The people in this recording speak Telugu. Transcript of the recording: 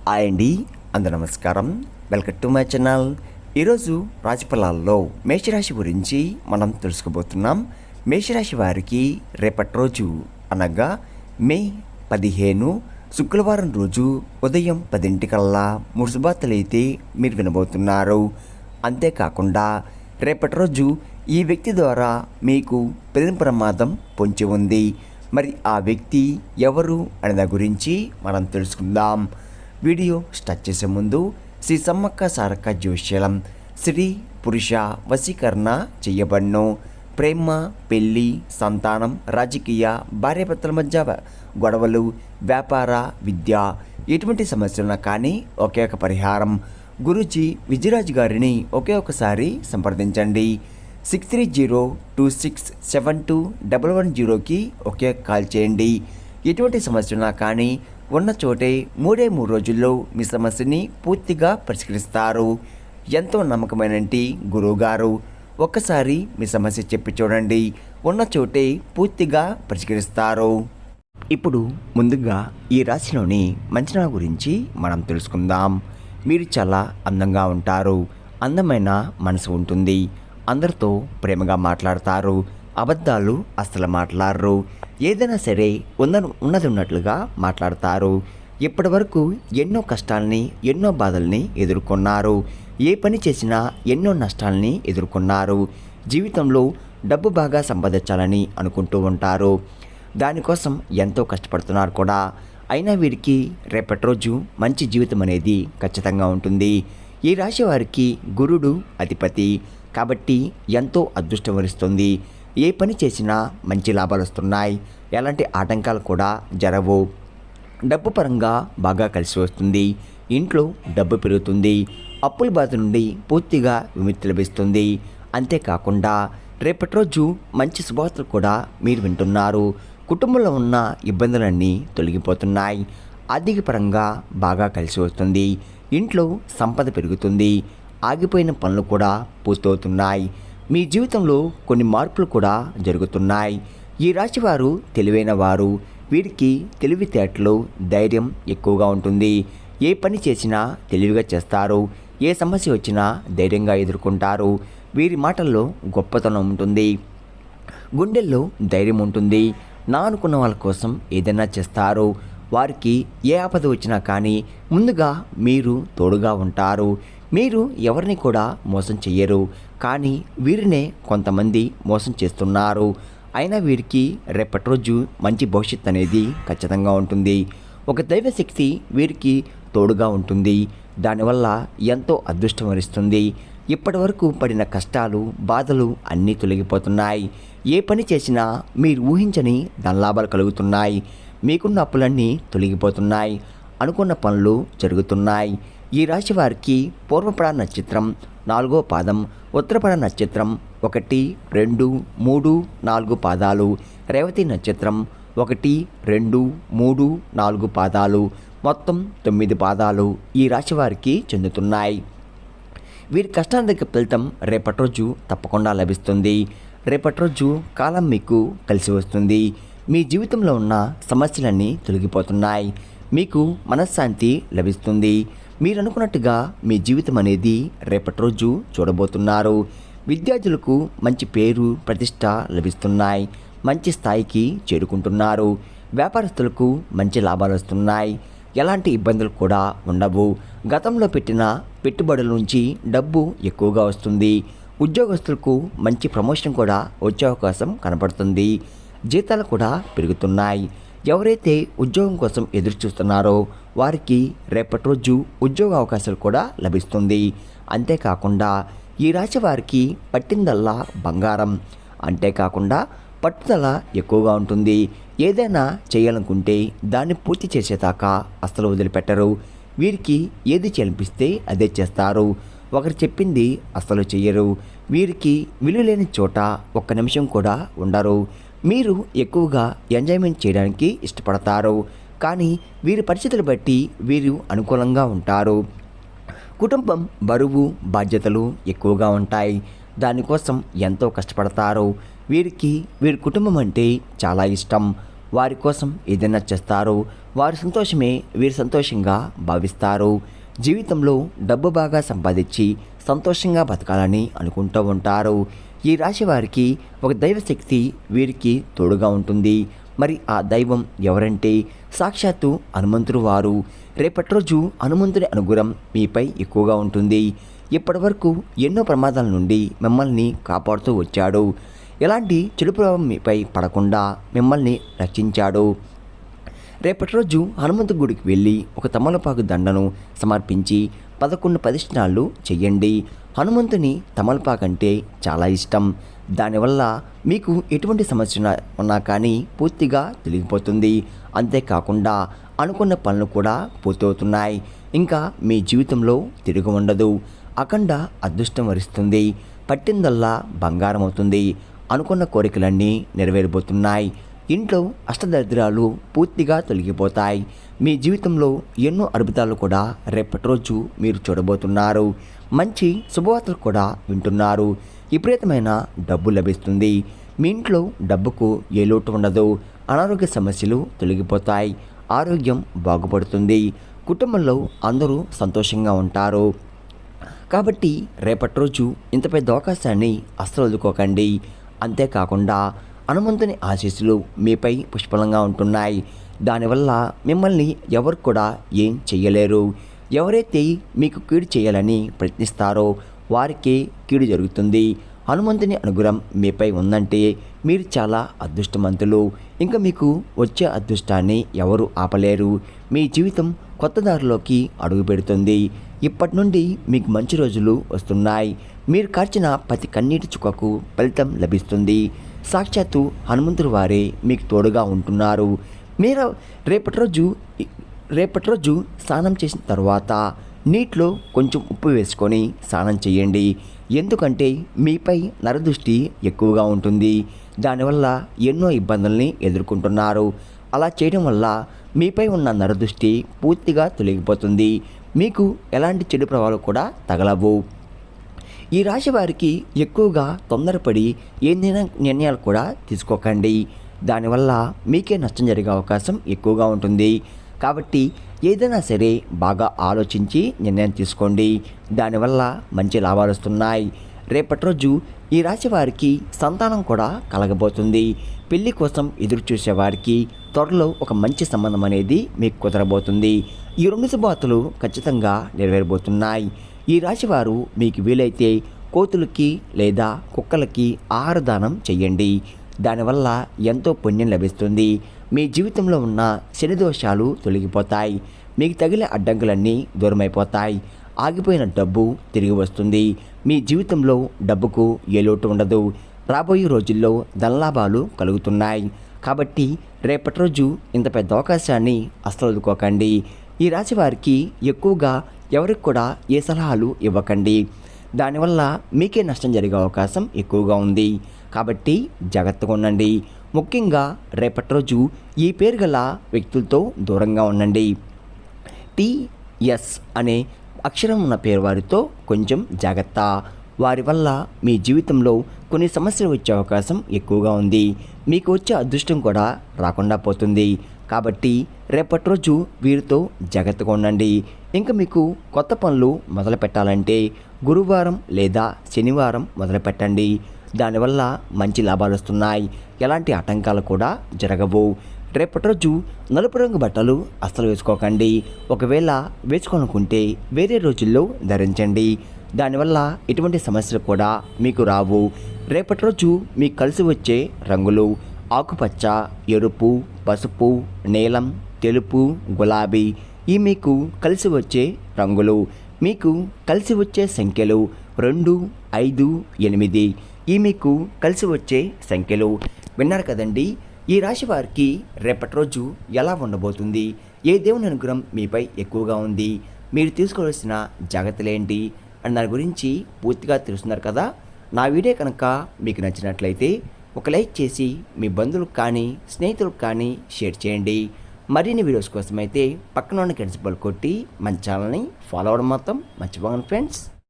హాయ్ అండి, అందరూ నమస్కారం. Welcome to my channel. ఈరోజు రాశి ఫలాల్లో మేషరాశి గురించి మనం తెలుసుకోబోతున్నాం. మేషరాశి వారికి రేపటి రోజు అనగా మే 15 శుక్రవారం రోజు ఉదయం 10 మూడు శుభార్తలు అయితే మీరు వినబోతున్నారు. అంతేకాకుండా రేపటి రోజు ఈ వ్యక్తి ద్వారా మీకు పెను ప్రమాదం పొంచి ఉంది. మరి ఆ వ్యక్తి ఎవరు అనే దాని గురించి మనం తెలుసుకుందాం. వీడియో స్టార్ట్ చేసే ముందు శ్రీ సమ్మక్క సారక్క జ్యోతిష్యం స్త్రీ పురుష వశీకరణ చేయబడును. ప్రేమ, పెళ్ళి, సంతానం, రాజకీయ, భార్యాభర్తల మధ్య గొడవలు, వ్యాపార, విద్య ఎటువంటి సమస్యలున్నా కానీ ఒకే ఒక పరిహారం. గురూజీ విజయరాజు గారిని ఒకే ఒకసారి సంప్రదించండి. 6302672110కి ఒకే కాల్ చేయండి. ఎటువంటి సమస్యలున్నా కానీ ఉన్న చోటే 3 రోజుల్లో మీ సమస్యని పూర్తిగా పరిష్కరిస్తారు. ఎంతో నమ్మకమైనటి గురువుగారు. ఒక్కసారి మీ సమస్య చెప్పి చూడండి, ఉన్న చోటే పూర్తిగా పరిష్కరిస్తారు. ఇప్పుడు ముందుగా ఈ రాశిలోని మంచనా గురించి మనం తెలుసుకుందాం. మీరు చాలా అందంగా ఉంటారు. అందమైన మనసు ఉంటుంది. అందరితో ప్రేమగా మాట్లాడతారు. అబద్ధాలు అస్సలు మాట్లాడరు. ఏదైనా సరే ఉన్నది ఉన్నట్లుగా మాట్లాడతారు. ఇప్పటి వరకు ఎన్నో కష్టాలని, ఎన్నో బాధల్ని ఎదుర్కొన్నారు. ఏ పని చేసినా ఎన్నో నష్టాలని ఎదుర్కొన్నారు. జీవితంలో డబ్బు బాగా సంపాదించాలని అనుకుంటూ ఉంటారు. దానికోసం ఎంతో కష్టపడుతున్నారు కూడా. అయినా వీరికి రేపటి రోజు మంచి జీవితం అనేది ఖచ్చితంగా ఉంటుంది. ఈ రాశి వారికి గురుడు అధిపతి కాబట్టి ఎంతో అదృష్టం వరిస్తుంది. ఏ పని చేసినా మంచి లాభాలు వస్తున్నాయి. ఎలాంటి ఆటంకాలు కూడా జరగవు. డబ్బు పరంగా బాగా కలిసి వస్తుంది. ఇంట్లో డబ్బు పెరుగుతుంది. అప్పుల బాధ నుండి పూర్తిగా విముక్తి లభిస్తుంది. అంతేకాకుండా రేపటి రోజు మంచి శుభవార్తలు కూడా మీరు వింటున్నారు. కుటుంబంలో ఉన్న ఇబ్బందులన్నీ తొలగిపోతున్నాయి. ఆర్థిక పరంగా బాగా కలిసి వస్తుంది. ఇంట్లో సంపద పెరుగుతుంది. ఆగిపోయిన పనులు కూడా పూర్తవుతున్నాయి. మీ జీవితంలో కొన్ని మార్పులు కూడా జరుగుతున్నాయి. ఈ రాశివారు తెలివైన వారు. వీరికి తెలివితేటలు, ధైర్యం ఎక్కువగా ఉంటుంది. ఏ పని చేసినా తెలివిగా చేస్తారు. ఏ సమస్య వచ్చినా ధైర్యంగా ఎదుర్కొంటారు. వీరి మాటల్లో గొప్పతనం ఉంటుంది. గుండెల్లో ధైర్యం ఉంటుంది. నా అనుకున్న వాళ్ళ కోసం ఏదైనా చేస్తారు. వారికి ఏ ఆపద వచ్చినా కానీ ముందుగా మీరు తోడుగా ఉంటారు. మీరు ఎవరిని కూడా మోసం చెయ్యరు. కానీ వీరినే కొంతమంది మోసం చేస్తున్నారు. అయినా వీరికి రేపటి రోజు మంచి భవిష్యత్తు అనేది ఖచ్చితంగా ఉంటుంది. ఒక దైవశక్తి వీరికి తోడుగా ఉంటుంది. దానివల్ల ఎంతో అదృష్టం వరిస్తుంది. ఇప్పటి వరకు పడిన కష్టాలు, బాధలు అన్నీ తొలగిపోతున్నాయి. ఏ పని చేసినా మీరు ఊహించని ధనలాభాలు కలుగుతున్నాయి. మీకున్న అప్పులన్నీ తొలగిపోతున్నాయి. అనుకున్న పనులు జరుగుతున్నాయి. ఈ రాశి వారికి పూర్వపడ నక్షత్రం 4వ పాదం, ఉత్తరపడ నక్షత్రం 1, 2, 3, 4 పాదాలు, రేవతి నక్షత్రం 1, 2, 3, 4 పాదాలు, మొత్తం 9 పాదాలు ఈ రాశి వారికి చెందుతున్నాయి. వీరి కష్టానికి ఫలితం రేపటి రోజు తప్పకుండా లభిస్తుంది. రేపటి రోజు కాలం మీకు కలిసి వస్తుంది. మీ జీవితంలో ఉన్న సమస్యలన్నీ తొలగిపోతున్నాయి. మీకు మనశ్శాంతి లభిస్తుంది. మీరు అనుకున్నట్టుగా మీ జీవితం అనేది రేపటి రోజు చూడబోతున్నారు. విద్యార్థులకు మంచి పేరు, ప్రతిష్ట లభిస్తున్నాయి. మంచి స్థాయికి చేరుకుంటున్నారు. వ్యాపారస్తులకు మంచి లాభాలు వస్తున్నాయి. ఎలాంటి ఇబ్బందులు కూడా ఉండవు. గతంలో పెట్టిన పెట్టుబడుల నుంచి డబ్బు ఎక్కువగా వస్తుంది. ఉద్యోగస్తులకు మంచి ప్రమోషన్ కూడా వచ్చే అవకాశం కనపడుతుంది. జీతాలు కూడా పెరుగుతున్నాయి. ఎవరైతే ఉద్యోగం కోసం ఎదురు చూస్తున్నారో వారికి రేపటి రోజు ఉద్యోగ అవకాశాలు కూడా లభిస్తుంది. అంతేకాకుండా ఈ రాశి వారికి పట్టిందల్లా బంగారం. అంతేకాకుండా పట్టుదల ఎక్కువగా ఉంటుంది. ఏదైనా చేయాలనుకుంటే దాన్ని పూర్తి చేసేదాకా అస్సలు వదిలిపెట్టరు. వీరికి ఏది చేయాలనిపిస్తే అదే చేస్తారు. ఒకరు చెప్పింది అస్సలు చెయ్యరు. వీరికి విలువలేని చోట ఒక్క నిమిషం కూడా ఉండరు. మీరు ఎక్కువగా ఎంజాయ్మెంట్ చేయడానికి ఇష్టపడతారు. కానీ వీరి పరిస్థితులు బట్టి వీరు అనుకూలంగా ఉంటారు. కుటుంబం బరువు, బాధ్యతలు ఎక్కువగా ఉంటాయి. దానికోసం ఎంతో కష్టపడతారు. వీరి కుటుంబం అంటే చాలా ఇష్టం. వారి కోసం ఏదైనా చేస్తారు. వారి సంతోషమే వీరి సంతోషంగా భావిస్తారు. జీవితంలో డబ్బు బాగా సంపాదించి సంతోషంగా బతకాలని అనుకుంటూ ఉంటారు. ఈ రాశి వారికి ఒక దైవశక్తి వీరికి తోడుగా ఉంటుంది. మరి ఆ దైవం ఎవరంటే సాక్షాత్తు హనుమంతుడు వారు. రేపటి రోజు హనుమంతుడి అనుగ్రహం మీపై ఎక్కువగా ఉంటుంది. ఇప్పటి వరకు ఎన్నో ప్రమాదాల నుండి మిమ్మల్ని కాపాడుతూ వచ్చాడు. ఎలాంటి చెడు ప్రభావం మీపై పడకుండా మిమ్మల్ని రక్షించాడు. రేపటి రోజు హనుమంతు గుడికి వెళ్ళి ఒక తమలపాకు దండను సమర్పించి 11 ప్రదక్షిణాలు చెయ్యండి. హనుమంతుని తమలపాకు అంటే చాలా ఇష్టం. దానివల్ల మీకు ఎటువంటి సమస్య ఉన్నా కానీ పూర్తిగా తొలగిపోతుంది. అంతేకాకుండా అనుకున్న పనులు కూడా పూర్తవుతున్నాయి. ఇంకా మీ జీవితంలో తిరుగు ఉండదు. అఖండ అదృష్టం వరిస్తుంది. పట్టిందల్లా బంగారం అవుతుంది. అనుకున్న కోరికలన్నీ నెరవేరబోతున్నాయి. ఇంట్లో అష్టదరిద్రాలు పూర్తిగా తొలగిపోతాయి. మీ జీవితంలో ఎన్నో అద్భుతాలు కూడా రేపటి రోజు మీరు చూడబోతున్నారు. మంచి శుభవార్తలు కూడా వింటున్నారు. విపరీతమైన డబ్బు లభిస్తుంది. మీ ఇంట్లో డబ్బుకు ఏ లోటు ఉండదు. అనారోగ్య సమస్యలు తొలగిపోతాయి. ఆరోగ్యం బాగుపడుతుంది. కుటుంబంలో అందరూ సంతోషంగా ఉంటారు. కాబట్టి రేపటి రోజు ఇంత పెద్ద అవకాశాన్ని అస్సలు వదులుకోకండి. అంతేకాకుండా హనుమంతుని ఆశీస్సులు మీపై పుష్కలంగా ఉంటున్నాయి. దానివల్ల మిమ్మల్ని ఎవరు కూడా ఏం చెయ్యలేరు. ఎవరైతే మీకు కీడు చేయాలని ప్రయత్నిస్తారో వారికే కీడు జరుగుతుంది. హనుమంతుని అనుగ్రహం మీపై ఉందంటే మీరు చాలా అదృష్టవంతులు. ఇంకా మీకు వచ్చే అదృష్టాన్ని ఎవరు ఆపలేరు. మీ జీవితం కొత్త దారిలోకి అడుగు పెడుతుంది. ఇప్పటి నుండి మీకు మంచి రోజులు వస్తున్నాయి. మీరు కార్చిన ప్రతి కన్నీటి చుక్కకు ఫలితం లభిస్తుంది. సాక్షాత్తు హనుమంతుడు వారే మీకు తోడుగా ఉంటున్నారు. మీరు రేపటి రోజు స్నానం చేసిన తర్వాత నీటిలో కొంచెం ఉప్పు వేసుకొని స్నానం చేయండి. ఎందుకంటే మీపై నరదృష్టి ఎక్కువగా ఉంటుంది. దానివల్ల ఎన్నో ఇబ్బందుల్ని ఎదుర్కొంటున్నారు. అలా చేయడం వల్ల మీపై ఉన్న నరదృష్టి పూర్తిగా తొలగిపోతుంది. మీకు ఎలాంటి చెడు ప్రభావాలు కూడా తగలవు. ఈ రాశి వారికి ఎక్కువగా తొందరపడి ఏదైనా నిర్ణయాలు కూడా తీసుకోకండి. దానివల్ల మీకే నష్టం జరిగే అవకాశం ఎక్కువగా ఉంటుంది. కాబట్టి ఏదైనా సరే బాగా ఆలోచించి నిర్ణయం తీసుకోండి. దానివల్ల మంచి లాభాలు వస్తున్నాయి. రేపటి రోజు ఈ రాశి వారికి సంతానం కూడా కలగబోతుంది. పెళ్లి కోసం ఎదురు చూసేవారికి త్వరలో ఒక మంచి సంబంధం అనేది మీకు కుదరబోతుంది. ఈ 2 శుభవార్తలు ఖచ్చితంగా నెరవేరబోతున్నాయి. ఈ రాశివారు మీకు వీలైతే కోతులకి లేదా కుక్కలకి ఆహార దానం చెయ్యండి. దానివల్ల ఎంతో పుణ్యం లభిస్తుంది. మీ జీవితంలో ఉన్న శని దోషాలు తొలగిపోతాయి. మీకు తగిలే అడ్డంకులన్నీ దూరమైపోతాయి. ఆగిపోయిన డబ్బు తిరిగి వస్తుంది. మీ జీవితంలో డబ్బుకు ఏ లోటు ఉండదు. రాబోయే రోజుల్లో ధనలాభాలు కలుగుతున్నాయి. కాబట్టి రేపటి రోజు ఇంత పెద్ద అవకాశాన్ని అస్సలు వదులుకోకండి. ఈ రాశి వారికి ఎక్కువగా ఎవరికి కూడా ఏ సలహాలు ఇవ్వకండి. దానివల్ల మీకే నష్టం జరిగే అవకాశం ఎక్కువగా ఉంది. కాబట్టి జాగ్రత్తగా ఉండండి. ముఖ్యంగా రేపటి రోజు ఈ పేరు గల వ్యక్తులతో దూరంగా ఉండండి. టిఎస్ అనే అక్షరం ఉన్న పేరు వారితో కొంచెం జాగ్రత్త. వారి వల్ల మీ జీవితంలో కొన్ని సమస్యలు వచ్చే అవకాశం ఎక్కువగా ఉంది. మీకు వచ్చే అదృష్టం కూడా రాకుండా పోతుంది. కాబట్టి రేపటి రోజు వీరితో జాగ్రత్తగా ఉండండి. ఇంకా మీకు కొత్త పనులు మొదలు పెట్టాలంటే గురువారం లేదా శనివారం మొదలు పెట్టండి. దానివల్ల మంచి లాభాలు వస్తున్నాయి. ఎలాంటి ఆటంకాలు కూడా జరగవు. రేపటి రోజు నలుపు రంగు బట్టలు అస్సలు వేసుకోకండి. ఒకవేళ వేసుకోనుకుంటే వేరే రోజుల్లో ధరించండి. దానివల్ల ఎటువంటి సమస్యలు కూడా మీకు రావు. రేపటి రోజు మీకు కలిసి వచ్చే రంగులు ఆకుపచ్చ, ఎరుపు, పసుపు, నీలం, తెలుపు, గులాబీ. ఈ మీకు కలిసి వచ్చే రంగులు. మీకు కలిసి వచ్చే సంఖ్యలు 2, 5, 8. ఈ మీకు కలిసి వచ్చే సంఖ్యలు. విన్నారు కదండి. ఈ రాశి వారికి రేపటి రోజు ఎలా ఉండబోతుంది, ఏ దేవుని అనుగ్రహం మీపై ఎక్కువగా ఉంది, మీరు తీసుకోవాల్సిన జాగ్రత్తలు ఏంటి అని దాని గురించి పూర్తిగా తెలుస్తున్నారు కదా. నా వీడియో కనుక మీకు నచ్చినట్లయితే ఒక లైక్ చేసి మీ బంధువులకు కానీ స్నేహితులకు కానీ షేర్ చేయండి. మరిన్ని వీడియోస్ కోసం అయితే పక్కన ఉన్న గంట సింబల్ కొట్టి మన ఛానల్ని ఫాలో అవ్వడం మాత్రం మర్చిపోకండి ఫ్రెండ్స్.